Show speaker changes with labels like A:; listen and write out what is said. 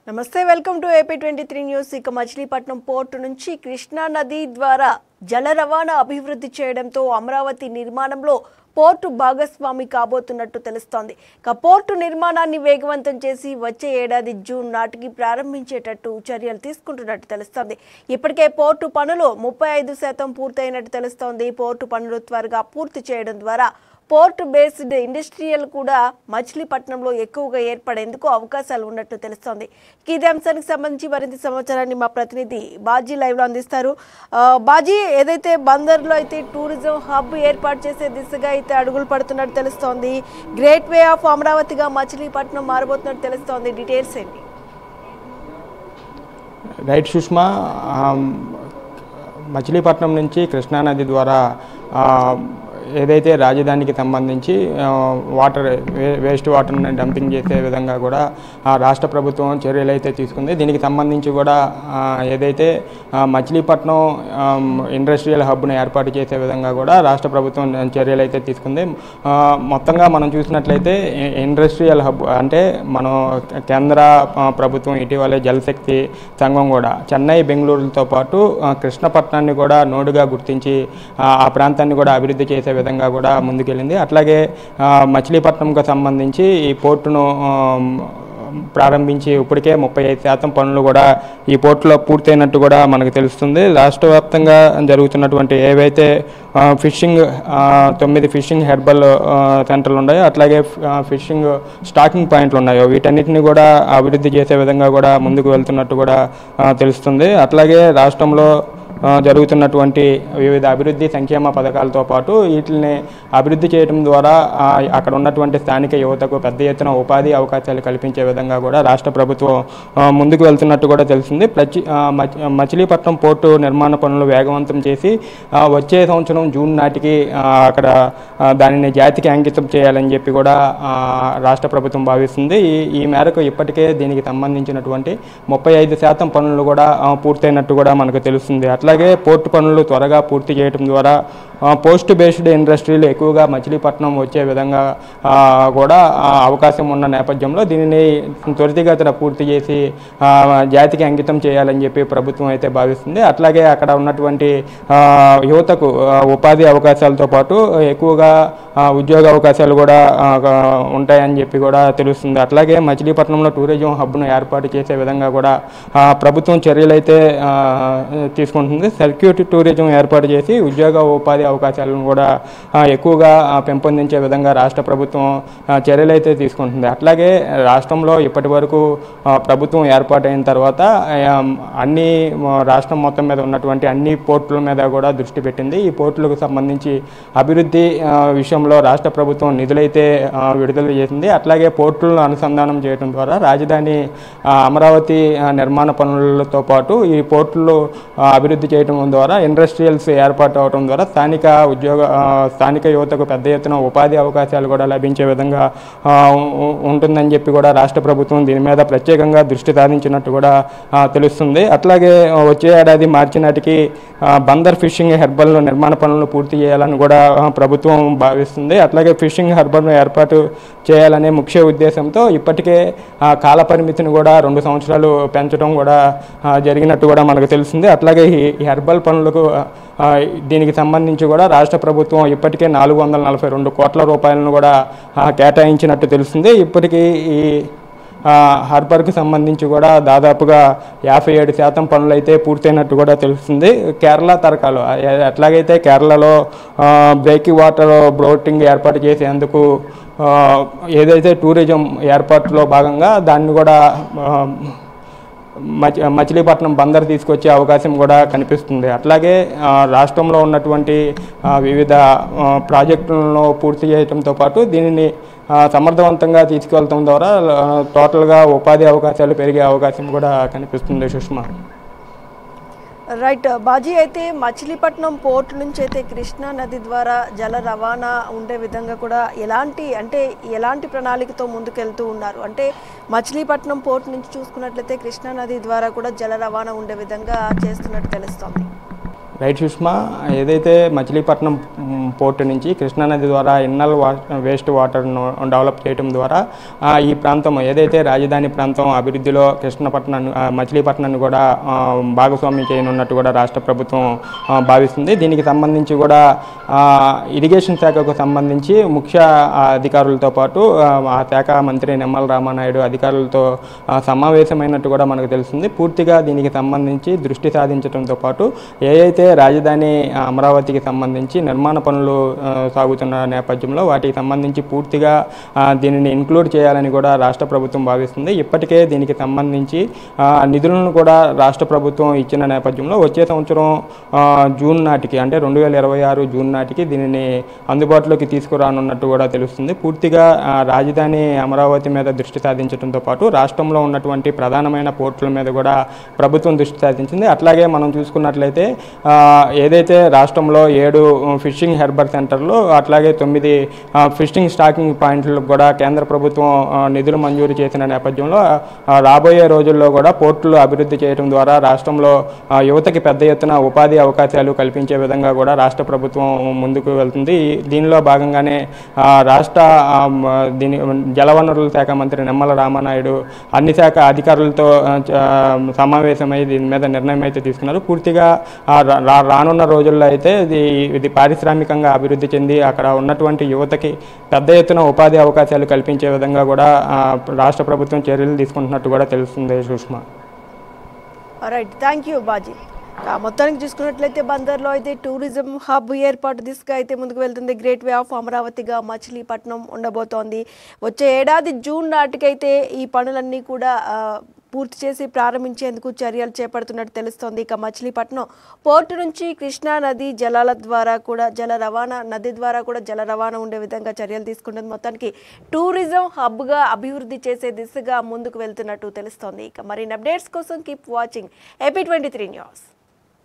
A: నమస్తే welcome to AP23 news. ఇక Machilipatnam port నుంచి కృష్ణా నది ద్వారా జల రవాణా అభివృద్ధి చేయడంతో అమరావతి నిర్మాణంలో పోర్టు భాగస్వామి కాబోతున్నట్టు తెలుస్తోంది. ఇక పోర్టు నిర్మాణాన్ని వేగవంతం చేసి వచ్చే ఏడాది జూన్ నాటికి ప్రారంభించేటట్టు చర్యలు తీసుకుంటున్నట్టు తెలుస్తోంది. ఇప్పటికే పోర్టు పనులు 35% పూర్తయినట్టు తెలుస్తోంది. పోర్టు పనులు త్వరగా పూర్తి చేయడం ద్వారా పోర్ట్ బేస్డ్ ఇండస్ట్రియల్ కూడా మచిలీపట్నంలో ఎక్కువగా ఏర్పడేందుకు అవకాశాలు ఉన్నట్టు తెలుస్తోంది. ఇదే అంశానికి సంబంధించి మరింత సమాచారాన్ని మా ప్రతినిధి బాజీ లైవ్ లో అందిస్తారు. బాజీ, ఏదైతే బందర్లో అయితే టూరిజం హబ్ ఏర్పాటు చేసే దిశగా అయితే అడుగులు పడుతున్నట్టు తెలుస్తోంది. గ్రేట్ వే ఆఫ్ అమరావతిగా మచిలీపట్నం మారబోతున్నట్టు తెలుస్తోంది. డీటెయిల్స్ ఏంటి?
B: రైట్ సుష్మా, మచిలీపట్నం నుంచి కృష్ణానది ద్వారా ఏదైతే రాజధానికి సంబంధించి వేస్ట్ వాటర్ని డంపింగ్ చేసే విధంగా కూడా రాష్ట్ర ప్రభుత్వం చర్యలు అయితే తీసుకుంది. దీనికి సంబంధించి కూడా ఏదైతే మచిలీపట్నం ఇండస్ట్రియల్ హబ్ను ఏర్పాటు చేసే విధంగా కూడా రాష్ట్ర ప్రభుత్వం చర్యలు అయితే తీసుకుంది. మొత్తంగా మనం చూసినట్లయితే ఇండస్ట్రియల్ హబ్ అంటే మనం కేంద్ర ప్రభుత్వం ఇటీవలే జలశక్తి సంఘం కూడా చెన్నై, బెంగళూరుతో పాటు కృష్ణపట్నాన్ని కూడా నోడుగా గుర్తించి ఆ ప్రాంతాన్ని కూడా అభివృద్ధి చేసే విధంగా కూడా ముందుకెళ్ళింది. అట్లాగే మచిలీపట్నంకు సంబంధించి ఈ పోర్టును ప్రారంభించి ఇప్పటికే 35% పనులు కూడా ఈ పోర్టులో పూర్తయినట్టు కూడా మనకు తెలుస్తుంది. రాష్ట్ర వ్యాప్తంగా జరుగుతున్నటువంటి ఏవైతే ఫిషింగ్ 9 ఫిషింగ్ హెర్బల్ సెంటర్లు ఉన్నాయో, అట్లాగే ఫిషింగ్ స్టాకింగ్ పాయింట్లు ఉన్నాయో, వీటన్నిటిని కూడా అభివృద్ధి చేసే విధంగా కూడా ముందుకు వెళ్తున్నట్టు కూడా తెలుస్తుంది. అట్లాగే రాష్ట్రంలో జరుగుతున్నటువంటి వివిధ అభివృద్ధి సంక్షేమ పథకాలతో పాటు వీటిని అభివృద్ధి చేయడం ద్వారా అక్కడ ఉన్నటువంటి స్థానిక యువతకు పెద్ద ఎత్తున ఉపాధి అవకాశాలు కల్పించే విధంగా కూడా రాష్ట్ర ప్రభుత్వం ముందుకు వెళ్తున్నట్టు కూడా తెలిసింది. మచిలీపట్నం పోర్టు నిర్మాణ పనులు వేగవంతం చేసి వచ్చే సంవత్సరం జూన్ నాటికి అక్కడ దానిని జాతికి అంకితం చేయాలని చెప్పి కూడా రాష్ట్ర ప్రభుత్వం భావిస్తుంది. ఈ మేరకు ఇప్పటికే దీనికి సంబంధించినటువంటి 35% పనులు కూడా పూర్తయినట్టు కూడా మనకు తెలుస్తుంది. అట్లాగే పోర్టు పనులు త్వరగా పూర్తి చేయడం ద్వారా పోస్ట్ బేస్డ్ ఇండస్ట్రీలు ఎక్కువగా మచిలీపట్నం వచ్చే విధంగా కూడా అవకాశం ఉన్న నేపథ్యంలో దీనిని త్వరితగతిన పూర్తి చేసి జాతికి అంకితం చేయాలని చెప్పి ప్రభుత్వం అయితే భావిస్తుంది. అట్లాగే అక్కడ ఉన్నటువంటి యువతకు ఉపాధి అవకాశాలతో పాటు ఎక్కువగా ఉద్యోగ అవకాశాలు కూడా ఉంటాయని చెప్పి కూడా తెలుస్తుంది. అట్లాగే మచిలీపట్నంలో టూరిజం హబ్ను ఏర్పాటు చేసే విధంగా కూడా ప్రభుత్వం చర్యలు అయితే తీసుకుంటుంది. సర్క్యూట్ టూరిజం ఏర్పాటు చేసి ఉద్యోగ ఉపాధి అవకాశాలను కూడా ఎక్కువగా పెంపొందించే విధంగా రాష్ట్ర ప్రభుత్వం చర్యలు అయితే తీసుకుంటుంది. అట్లాగే రాష్ట్రంలో ఇప్పటి వరకు ప్రభుత్వం ఏర్పాటైన తర్వాత అన్ని రాష్ట్రం మొత్తం మీద ఉన్నటువంటి అన్ని పోర్టుల మీద కూడా దృష్టి పెట్టింది. ఈ పోర్టులకు సంబంధించి అభివృద్ధి విషయంలో రాష్ట్ర ప్రభుత్వం నిధులైతే విడుదల చేసింది. అట్లాగే పోర్టులను అనుసంధానం చేయడం ద్వారా రాజధాని అమరావతి నిర్మాణ పనులతో పాటు ఈ పోర్టులు అభివృద్ధి చేయడం ద్వారా ఇండస్ట్రియల్స్ ఏర్పాటు అవడం ద్వారా స్థానిక యువతకు పెద్ద ఎత్తున ఉపాధి అవకాశాలు కూడా లభించే విధంగా ఉంటుందని చెప్పి కూడా రాష్ట్ర ప్రభుత్వం దీని మీద ప్రత్యేకంగా దృష్టి సారించినట్టు కూడా తెలుస్తుంది. అట్లాగే వచ్చే ఏడాది మార్చి నాటికి బందర్ ఫిషింగ్ హెర్బల్ నిర్మాణ పనులను పూర్తి చేయాలని కూడా ప్రభుత్వం భావిస్తుంది. అట్లాగే ఫిషింగ్ హెర్బల్ను ఏర్పాటు చేయాలనే ముఖ్య ఉద్దేశంతో ఇప్పటికే కాల పరిమితిని కూడా 2 సంవత్సరాలు పెంచడం కూడా జరిగినట్టు కూడా మనకు తెలిసింది. అట్లాగే ఈ హెర్బల్ పనులకు దీనికి సంబంధించి కూడా రాష్ట్ర ప్రభుత్వం ఇప్పటికే 442 కోట్ల రూపాయలను కూడా కేటాయించినట్టు తెలిసింది. ఇప్పటికీ ఈ హార్బర్కి సంబంధించి కూడా దాదాపుగా 57% పనులు అయితే పూర్తయినట్టు కూడా తెలుస్తుంది. కేరళ తరహాలో ఎట్లాగైతే కేరళలో బ్రేక్ వాటర్ బోటింగ్ ఏర్పాటు చేసేందుకు ఏదైతే టూరిజం ఏర్పాటులో భాగంగా దాన్ని కూడా మచిలీపట్నం బందర్ తీసుకొచ్చే అవకాశం కూడా కనిపిస్తుంది. అట్లాగే రాష్ట్రంలో ఉన్నటువంటి వివిధ ప్రాజెక్టులను పూర్తి చేయడంతో పాటు దీనిని సమర్థవంతంగా తీసుకెళ్లడం ద్వారా టోటల్గా ఉపాధి అవకాశాలు పెరిగే అవకాశం కూడా కనిపిస్తుంది. సుష్మా,
A: రైట్ బాజీ, అయితే మచిలీపట్నం పోర్టు నుంచి అయితే కృష్ణా నది ద్వారా జల రవాణా ఉండే విధంగా కూడా ఎలాంటి ప్రణాళికతో ముందుకెళ్తూ ఉన్నారు? అంటే మచిలీపట్నం పోర్టు నుంచి చూసుకున్నట్లయితే కృష్ణా నది ద్వారా కూడా జల రవాణా ఉండే విధంగా చేస్తున్నట్టు తెలుస్తోంది.
B: రైట్ సుష్మా, ఏదైతే మచిలీపట్నం పోర్టు నుంచి కృష్ణానది ద్వారా ఇన్నల్ వేస్ట్ వాటర్ను డెవలప్ చేయడం ద్వారా ఈ ప్రాంతం ఏదైతే రాజధాని ప్రాంతం అభివృద్ధిలో మచిలీపట్నాన్ని కూడా భాగస్వామ్యం చేయనున్నట్టు కూడా రాష్ట్ర ప్రభుత్వం భావిస్తుంది. దీనికి సంబంధించి కూడా ఇరిగేషన్ శాఖకు సంబంధించి ముఖ్య అధికారులతో పాటు ఆ శాఖ మంత్రి నిమ్మల రామానాయుడు అధికారులతో సమావేశమైనట్టు కూడా మనకు తెలుస్తుంది. పూర్తిగా దీనికి సంబంధించి దృష్టి సాధించడంతో పాటు ఏదైతే రాజధాని అమరావతికి సంబంధించి నిర్మాణ పనులు సాగుతున్న నేపథ్యంలో వాటికి సంబంధించి పూర్తిగా దీనిని ఇంక్లూడ్ చేయాలని కూడా రాష్ట్ర ప్రభుత్వం భావిస్తుంది. ఇప్పటికే దీనికి సంబంధించి నిధులను కూడా రాష్ట్ర ప్రభుత్వం ఇచ్చిన నేపథ్యంలో వచ్చే సంవత్సరం జూన్ నాటికి అంటే 2026 జూన్ నాటికి దీనిని అందుబాటులోకి తీసుకురానున్నట్టు కూడా తెలుస్తుంది. పూర్తిగా రాజధాని అమరావతి మీద దృష్టి సాధించడంతో పాటు రాష్ట్రంలో ఉన్నటువంటి ప్రధానమైన పోర్టుల మీద కూడా ప్రభుత్వం దృష్టి సాధించింది. అట్లాగే మనం చూసుకున్నట్లయితే ఏదైతే రాష్ట్రంలో 7 ఫిషింగ్ హార్బర్ సెంటర్లు అట్లాగే 9 ఫిషింగ్ స్టాకింగ్ పాయింట్లకు కూడా కేంద్ర ప్రభుత్వం నిధులు మంజూరు చేసిన నేపథ్యంలో రాబోయే రోజుల్లో కూడా పోర్టులు అభివృద్ధి చేయడం ద్వారా రాష్ట్రంలో యువతకి పెద్ద ఎత్తున ఉపాధి అవకాశాలు కల్పించే విధంగా కూడా రాష్ట్ర ప్రభుత్వం ముందుకు వెళ్తుంది. దీనిలో భాగంగానే జలవనరుల శాఖ మంత్రి నిమ్మల రామానాయుడు అన్ని శాఖ అధికారులతో సమావేశమై దీని మీద నిర్ణయం అయితే తీసుకున్నారు. పూర్తిగా రానున్న రోజుల్లో అయితే ఇది పారిశ్రామికంగా అభివృద్ధి చెంది అక్కడ ఉన్నటువంటి యువతకి పెద్ద ఎత్తున ఉపాధి అవకాశాలు కల్పించే విధంగా కూడా రాష్ట్ర ప్రభుత్వం చర్యలు తీసుకుంటున్నట్టు కూడా తెలుస్తుంది Sushma.
A: Right, thank you Baji. మొత్తానికి చూసుకున్నట్లయితే బందర్లో అయితే టూరిజం హబ్ ఏర్పాటు దిశగా అయితే ముందుకు వెళ్తుంది. గ్రేట్ వే ఆఫ్ అమరావతిగా మచిలీపట్నం ఉండబోతోంది. వచ్చే ఏడాది జూన్ నాటికైతే ఈ పనులన్నీ కూడా పూర్తి చేసి ప్రారంభించేందుకు చర్యలు చేపడుతున్నట్టు తెలుస్తోంది. ఇక మచిలీపట్నం పోర్టు నుంచి కృష్ణా నది జలాల ద్వారా కూడా నది ద్వారా కూడా జల రవాణా ఉండే విధంగా చర్యలు తీసుకుంటుంది. మొత్తానికి టూరిజం హబ్గా అభివృద్ధి చేసే దిశగా ముందుకు వెళ్తున్నట్టు తెలుస్తోంది. ఇక మరిన్ని అప్డేట్స్ కోసం కీప్ వాచింగ్ AP23 న్యూస్.